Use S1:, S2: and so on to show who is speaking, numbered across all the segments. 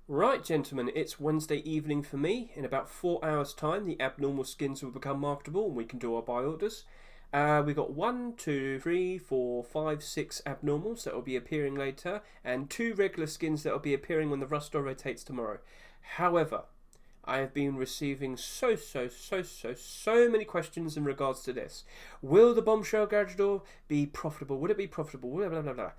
S1: Right, gentlemen, it's Wednesday evening for me. In about 4 hours' time, the abnormal skins will become marketable and we can do our buy orders. We've got 6 abnormals that will be appearing later, and 2 regular skins that will be appearing when the rust door rotates tomorrow. However, I have been receiving so many questions in regards to this. Will the Bombshell Garage Door be profitable? Will it be profitable? Blah, blah, blah, blah.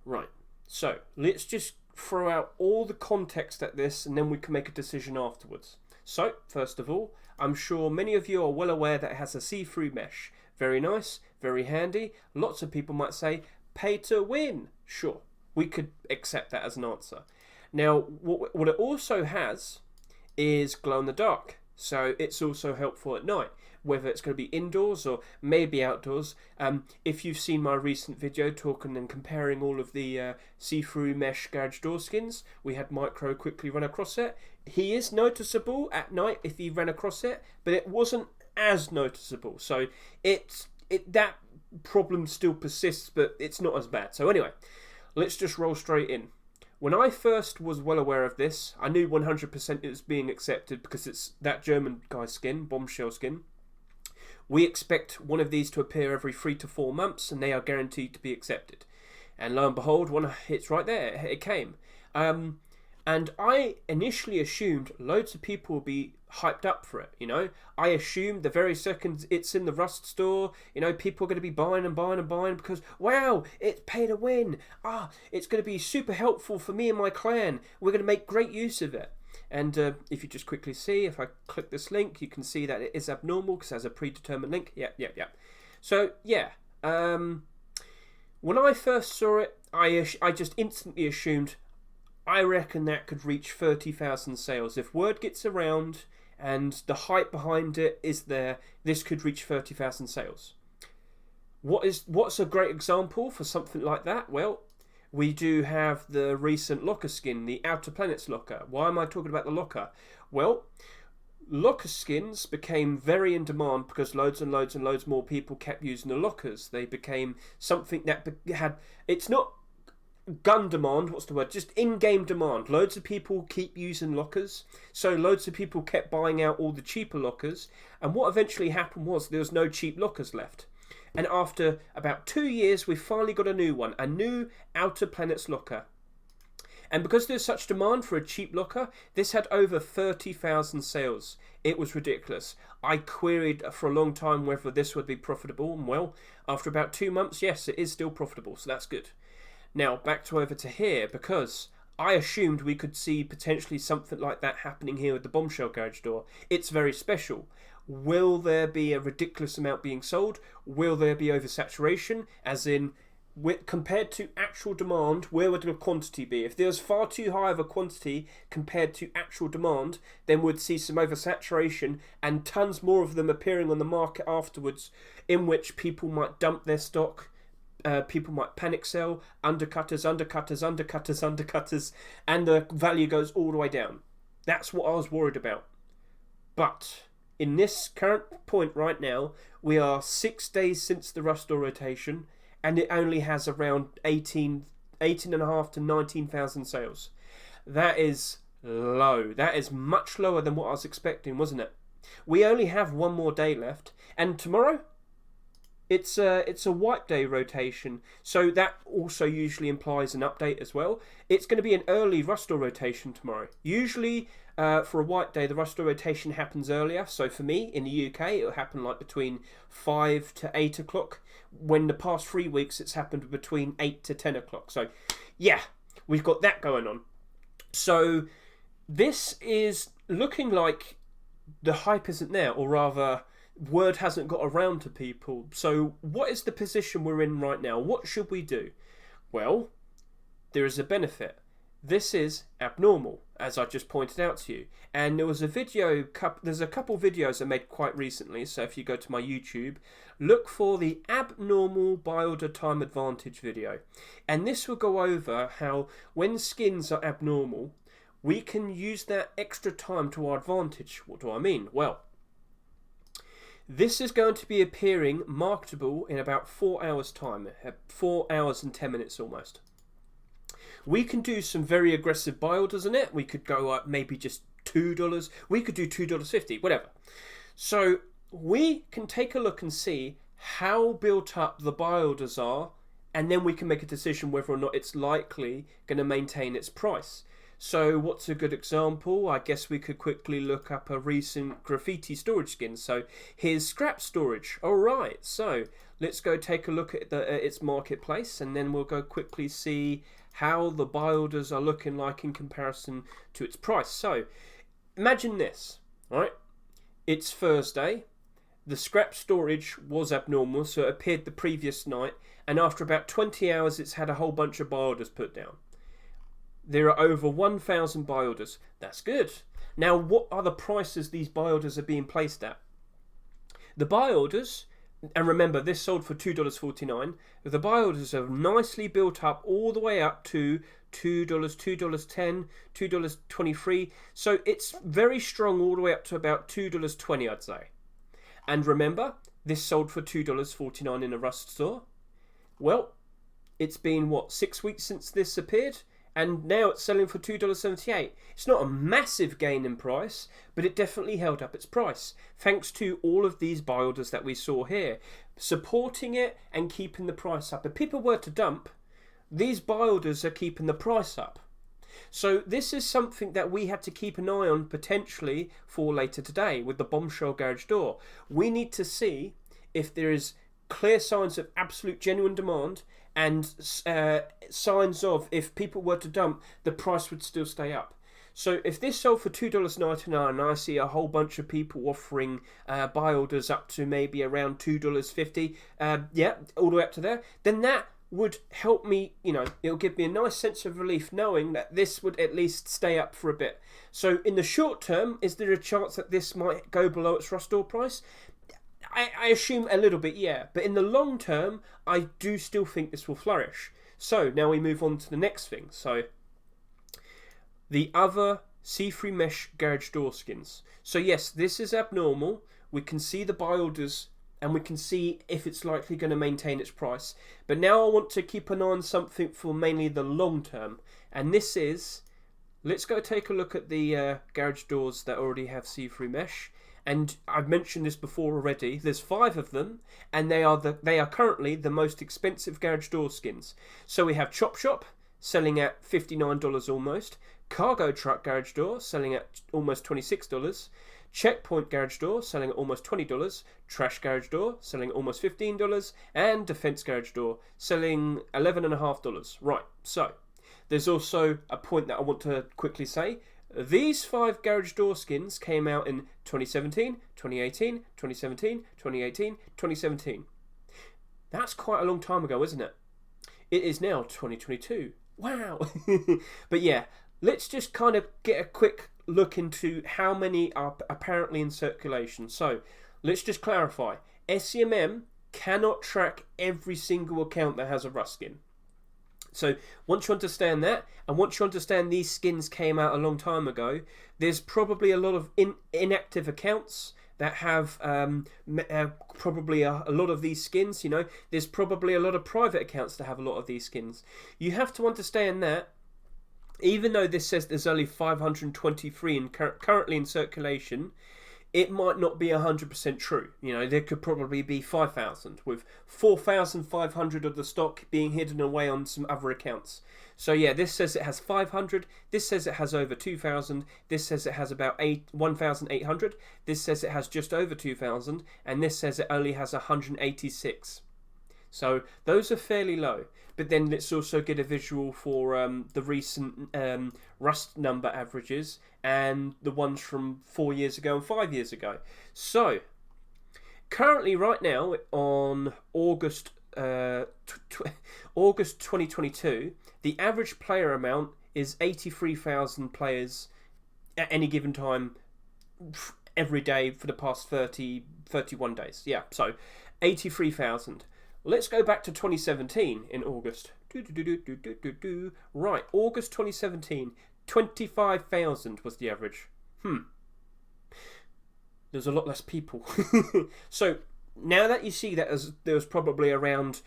S1: Right, so let's just throw out all the context at this and then we can make a decision afterwards. So, first of all, I'm sure many of you are well aware that it has a see-through mesh. Very nice, very handy. Lots of people might say, pay to win. Sure, we could accept that as an answer. Now, what it also has is glow in the dark. So it's also helpful at night, whether it's going to be indoors or maybe outdoors. If you've seen my recent video talking and comparing all of the see-through mesh garage door skins, we had Micro quickly run across it. He is noticeable at night if he ran across it, but it wasn't as noticeable. So that problem still persists, but it's not as bad. So anyway, let's just roll straight in. When I first was well aware of this, I knew 100% it was being accepted because it's that German guy's skin, Bombshell skin. We expect one of these to appear every 3 to 4 months and they are guaranteed to be accepted. And lo and behold, one hits right there, it came. And I initially assumed loads of people would be hyped up for it, you know. I assumed the very second it's in the Rust store, you know, people are going to be buying and buying and buying because, wow, it's pay to win. It's going to be super helpful for me and my clan. We're going to make great use of it. And if you just quickly see, if I click this link, you can see that it is abnormal because it has a predetermined link. Yep. So, yeah. When I first saw it, I just instantly assumed, I reckon that could reach 30,000 sales. If word gets around and the hype behind it is there, this could reach 30,000 sales. What's a great example for something like that? Well, we do have the recent locker skin, the Outer Planets locker. Why am I talking about the locker? Well, locker skins became very in demand because loads and loads more people kept using the lockers. They became something that had... It's not gun demand, what's the word? Just in-game demand. Loads of people keep using lockers, so loads of people kept buying out all the cheaper lockers, and what eventually happened was there was no cheap lockers left. And after about 2 years, we finally got a new one, a new Outer Planets locker. And because there's such demand for a cheap locker, this had over 30,000 sales. It was ridiculous. I queried for a long time whether this would be profitable, and well, after about 2 months, yes, it is still profitable, so that's good. Now, back over to here, because I assumed we could see potentially something like that happening here with the Bombshell Garage Door. It's very special. Will there be a ridiculous amount being sold? Will there be oversaturation? As in, compared to actual demand, where would the quantity be? If there's far too high of a quantity compared to actual demand, then we'd see some oversaturation and tons more of them appearing on the market afterwards, in which people might dump their stock. People might panic sell, undercutters, and the value goes all the way down. That's what I was worried about. But in this current point right now, we are 6 days since the Rust door rotation, and it only has around 18.5 to 19,000 sales. That is low. That is much lower than what I was expecting, wasn't it? We only have one more day left, and tomorrow, it's a wipe day rotation, so that also usually implies an update as well. It's going to be an early Rust door rotation tomorrow. Usually, for a wipe day, the Rust door rotation happens earlier. So for me, in the UK, it'll happen like between 5 to 8 o'clock. When the past 3 weeks, it's happened between 8 to 10 o'clock. So, yeah, we've got that going on. So, this is looking like the hype isn't there, or rather, word hasn't got around to people. So what is the position we're in right now? What should we do? Well, there is a benefit. This is abnormal, as I just pointed out to you. And there was a video, there's a couple videos I made quite recently, so if you go to my YouTube, look for the abnormal buy order time advantage video. And this will go over how when skins are abnormal, we can use that extra time to our advantage. What do I mean? Well, this is going to be appearing marketable in about 4 hours time, 4 hours and 10 minutes almost. we can do some very aggressive buy orders on it. We could go up maybe just $2. We could do $2.50, whatever. So we can take a look and see how built up the buy orders are, and then we can make a decision whether or not it's likely going to maintain its price. So what's a good example? I guess we could quickly look up a recent graffiti storage skin. So here's scrap storage. All right, so let's go take a look at its marketplace, and then we'll go quickly see how the buy orders are looking like in comparison to its price. So imagine this, all right? It's Thursday. The scrap storage was abnormal, so it appeared the previous night, and after about 20 hours it's had a whole bunch of buy orders put down. There are over 1,000 buy orders. That's good. Now, what are the prices these buy orders are being placed at? The buy orders, and remember this sold for $2.49, the buy orders are nicely built up all the way up to $2, $2.10, $2.23. So it's very strong all the way up to about $2.20, I'd say. And remember, this sold for $2.49 in a Rust store. Well, it's been, 6 weeks since this appeared? And now it's selling for $2.78. It's not a massive gain in price, but it definitely held up its price, thanks to all of these buy orders that we saw here, supporting it and keeping the price up. If people were to dump, these buy orders are keeping the price up. So this is something that we had to keep an eye on potentially for later today with the Bombshell Garage Door. We need to see if there is clear signs of absolute genuine demand and signs of, if people were to dump, the price would still stay up. So if this sold for $2.99 and I see a whole bunch of people offering buy orders up to maybe around $2.50, all the way up to there, then that would help me, it'll give me a nice sense of relief knowing that this would at least stay up for a bit. So in the short term, is there a chance that this might go below its Rust door price? I assume a little bit, yeah. But in the long term, I do still think this will flourish. So now we move on to the next thing. So the other see-through mesh garage door skins. So yes, this is abnormal. We can see the buy orders and we can see if it's likely going to maintain its price. But now I want to keep an eye on something for mainly the long term. And this is, let's go take a look at the garage doors that already have see-through mesh. And I've mentioned this before already. There's 5 of them, and they are currently the most expensive garage door skins. So we have Chop Shop selling at $59 almost, Cargo Truck Garage Door selling at almost $26, Checkpoint Garage Door selling at almost $20, Trash Garage Door selling at almost $15, and Defense Garage Door selling $11.50. Right. So there's also a point that I want to quickly say. These 5 garage door skins came out in 2017, 2018, 2017, 2018, 2017. That's quite a long time ago, isn't it? It is now 2022. Wow. But yeah, let's just kind of get a quick look into how many are apparently in circulation. So let's just clarify. SCMM cannot track every single account that has a Rust skin. So once you understand that, and once you understand these skins came out a long time ago, there's probably a lot of inactive accounts that have probably a lot of these skins. There's probably a lot of private accounts that have a lot of these skins. You have to understand that even though this says there's only 523 currently in circulation, it might not be 100% true. There could probably be 5,000, with 4,500 of the stock being hidden away on some other accounts. So yeah, this says it has 500, this says it has over 2,000, this says it has about 1,800, this says it has just over 2,000, and this says it only has 186. So those are fairly low. But then let's also get a visual for the recent Rust number averages and the ones from 4 years ago and 5 years ago. So currently, right now, on August 2022, the average player amount is 83,000 players at any given time every day for the past 31 days. Yeah, so 83,000. Let's go back to 2017 in August. Right, August 2017, 25,000 was the average. There's a lot less people. So now that you see that there was probably around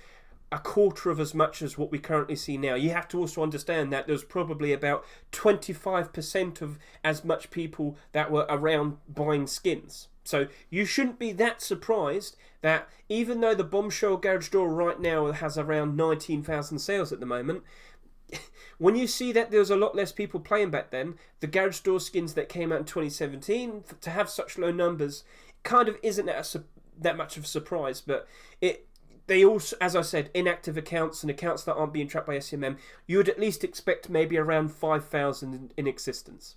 S1: a quarter of as much as what we currently see now. You have to also understand that there's probably about 25% of as much people that were around buying skins. So you shouldn't be that surprised that even though the Bombshell Garage Door right now has around 19,000 sales at the moment, when you see that there's a lot less people playing back then, the Garage Door skins that came out in 2017, to have such low numbers, kind of isn't that much of a surprise. But they also, as I said, inactive accounts and accounts that aren't being tracked by SCMM, you would at least expect maybe around 5,000 in existence.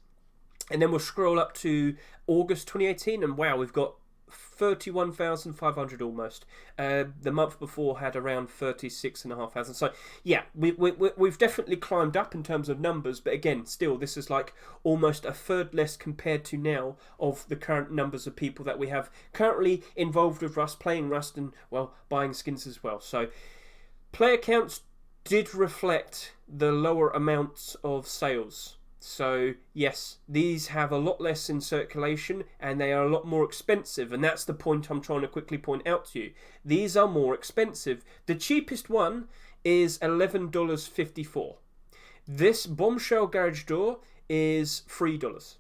S1: And then we'll scroll up to August 2018, and wow, we've got 31,500 almost. The month before had around 36,500. So yeah, we've definitely climbed up in terms of numbers, but again, still, this is like almost a third less compared to now of the current numbers of people that we have currently involved with Rust, playing Rust, and well, buying skins as well. So player counts did reflect the lower amounts of sales. So yes, these have a lot less in circulation and they are a lot more expensive, and that's the point I'm trying to quickly point out to you. These are more expensive. The cheapest one is $11.54. This Bombshell Garage Door is $3.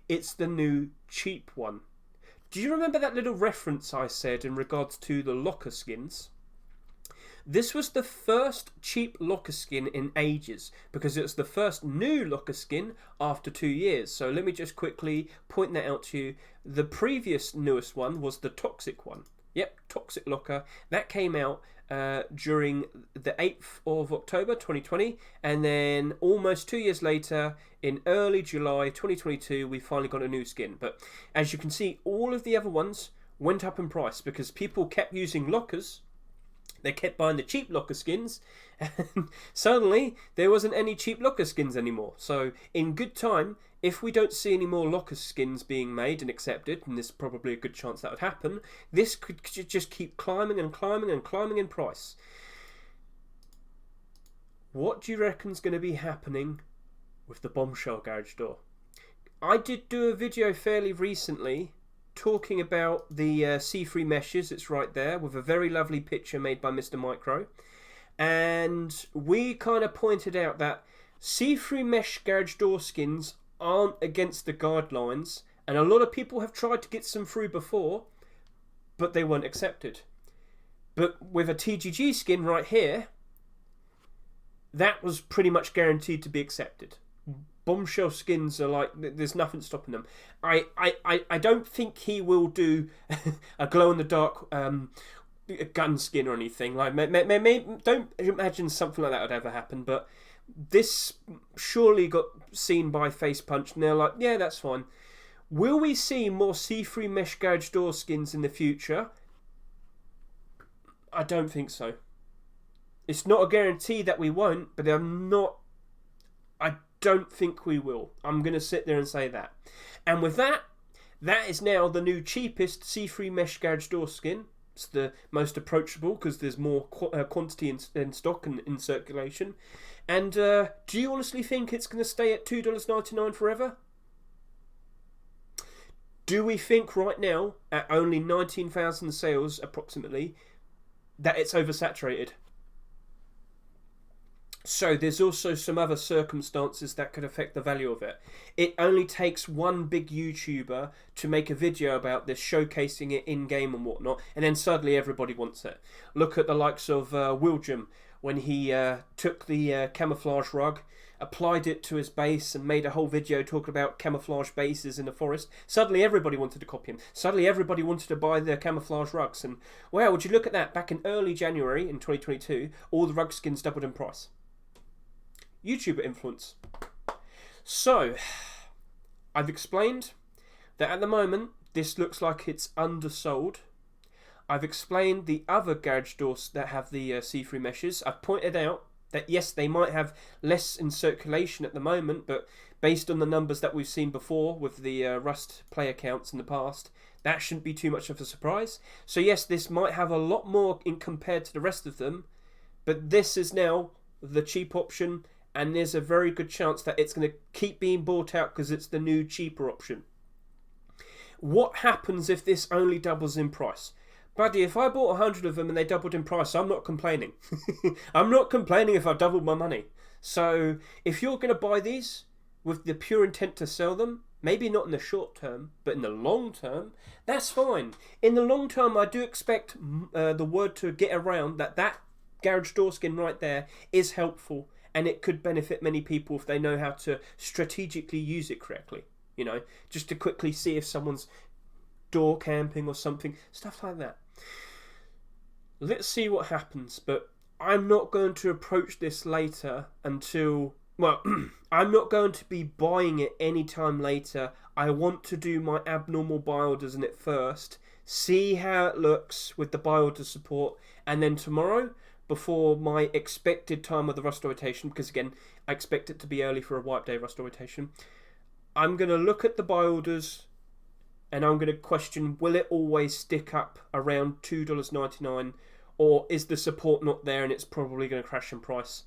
S1: It's the new cheap one. Do you remember that little reference I said in regards to the locker skins? This was the first cheap locker skin in ages, because it's the first new locker skin after 2 years. So let me just quickly point that out to you. The previous newest one was the Toxic one. Yep, Toxic Locker. That came out during the 8th of October 2020, and then almost 2 years later, in early July 2022, we finally got a new skin. But as you can see, all of the other ones went up in price because people kept using lockers. They kept buying the cheap locker skins, and suddenly there wasn't any cheap locker skins anymore. So in good time, if we don't see any more locker skins being made and accepted, and there's probably a good chance that would happen, this could just keep climbing and climbing and climbing in price. What do you reckon's going to be happening with the Bombshell Garage Door? I did do a video fairly recently talking about the C3 meshes. It's right there with a very lovely picture made by Mr. Micro, and we kind of pointed out that C3 mesh garage door skins aren't against the guidelines, and a lot of people have tried to get some through before, but they weren't accepted. But with a TGG skin right here, that was pretty much guaranteed to be accepted. Bombshell skins are like, there's nothing stopping them. I don't think he will do a glow-in-the-dark gun skin or anything. Like, don't imagine something like that would ever happen, but this surely got seen by Face Punch, and they're like, yeah, that's fine. Will we see more C3 mesh garage door skins in the future? I don't think so. It's not a guarantee that we won't, but I don't think we will. I'm going to sit there and say that. And with that, that is now the new cheapest C3 mesh garage door skin. It's the most approachable because there's more quantity in stock and in circulation. And do you honestly think it's going to stay at $2.99 forever? Do we think right now, at only 19,000 sales approximately, that it's oversaturated? So there's also some other circumstances that could affect the value of it. It only takes one big YouTuber to make a video about this, showcasing it in-game and whatnot, and then suddenly everybody wants it. Look at the likes of William, when he took the camouflage rug, applied it to his base, and made a whole video talking about camouflage bases in the forest. Suddenly everybody wanted to copy him. Suddenly everybody wanted to buy the camouflage rugs. And wow, would you look at that, back in early January in 2022, all the rug skins doubled in price. YouTuber influence. So, I've explained that at the moment this looks like it's undersold. I've explained the other garage doors that have the C3 meshes. I've pointed out that yes, they might have less in circulation at the moment, but based on the numbers that we've seen before with the Rust player counts in the past, that shouldn't be too much of a surprise. So yes, this might have a lot more in compared to the rest of them, but this is now the cheap option, and there's a very good chance that it's going to keep being bought out because it's the new cheaper option. What happens if this only doubles in price? Buddy, if I bought 100 of them and they doubled in price, I'm not complaining. I'm not complaining if I doubled my money. So if you're going to buy these with the pure intent to sell them, maybe not in the short term, but in the long term, that's fine. In the long term, I do expect the word to get around that garage door skin right there is helpful, and it could benefit many people if they know how to strategically use it correctly. You know, just to quickly see if someone's door camping or something, stuff like that. Let's see what happens, but I'm not going to approach this later until, well, I'm not going to be buying it anytime later. I want to do my abnormal buy orders in it first, see how it looks with the buy order support, and then tomorrow, before my expected time of the rust rotation, because again, I expect it to be early for a wipe day rust rotation, I'm going to look at the buy orders and I'm going to question, will it always stick up around $2.99, or is the support not there and it's probably going to crash in price?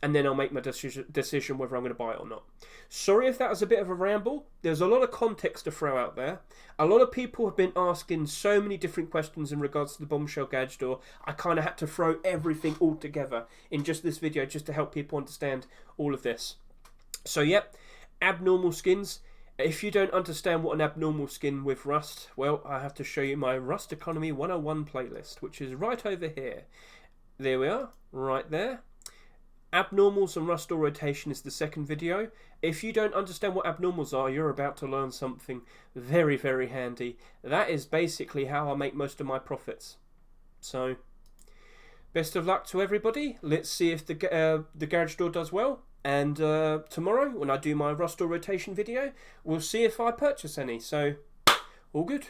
S1: And then I'll make my decision whether I'm going to buy it or not. Sorry if that was a bit of a ramble. There's a lot of context to throw out there. A lot of people have been asking so many different questions in regards to the Bombshell Garage Door. I kind of had to throw everything all together in just this video just to help people understand all of this. So yep, abnormal skins. If you don't understand what an abnormal skin with rust, well, I have to show you my Rust Economy 101 playlist, which is right over here. There we are, right there. Abnormals and rust door rotation is the second video. If you don't understand what abnormals are, you're about to learn something very, very handy. That is basically how I make most of my profits. So, best of luck to everybody. Let's see if the garage door does well. And tomorrow, when I do my rust door rotation video, we'll see if I purchase any. So, all good.